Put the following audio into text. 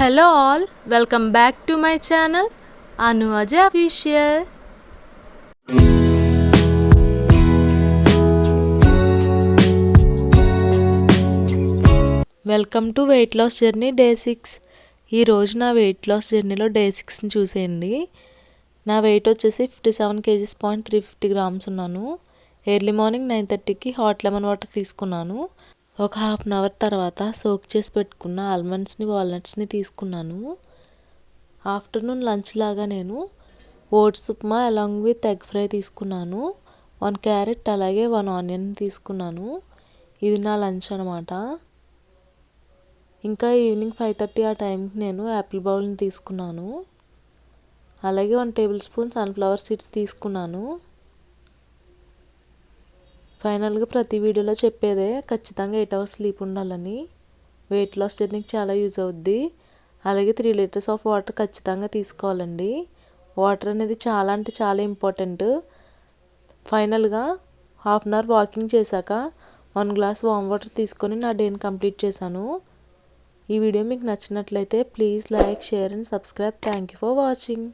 Hello all, welcome back to my channel Anu Ajay Official. Welcome to weight loss journey day 6. ఈరోజు నా weight loss జర్నీలో day 6ని చూసేయండి. నా weight వచ్చేసి 57 kgs 350 grams ఉన్నాను. ఎర్లీ మార్నింగ్ 9:30కి హాట్ లెమన్ వాటర్ తీసుకున్నాను. ఒక హాఫ్ అన్ అవర్ తర్వాత సోక్ చేసి పెట్టుకున్న ఆల్మండ్స్ని వాల్నట్స్ని తీసుకున్నాను. ఆఫ్టర్నూన్ లంచ్ లాగా నేను oats upma along with egg fry తీసుకున్నాను. 1 క్యారెట్ అలాగే 1 ఆనియన్ తీసుకున్నాను. ఇది నా లంచ్ అనమాట. ఇంకా ఈవినింగ్ 5:30 ఆ టైంకి నేను యాపిల్ బౌల్ని తీసుకున్నాను. అలాగే 1 టేబుల్ స్పూన్ సన్ఫ్లవర్ సీడ్స్ తీసుకున్నాను. ఫైనల్గా ప్రతి వీడియోలో చెప్పేదే ఖచ్చితంగా 8 hours స్లీప్ ఉండాలని. వెయిట్ లాస్ జర్నీకి చాలా యూజ్ అవుద్ది. అలాగే 3 liters ఆఫ్ వాటర్ ఖచ్చితంగా తీసుకోవాలండి. వాటర్ అనేది చాలా అంటే చాలా ఇంపార్టెంట్. ఫైనల్గా హాఫ్ అన్ అవర్ వాకింగ్ చేశాక 1 glass వామ్ వాటర్ తీసుకొని నా డేని కంప్లీట్ చేశాను. ఈ వీడియో మీకు నచ్చినట్లయితే please like, share and subscribe. Thank you for watching.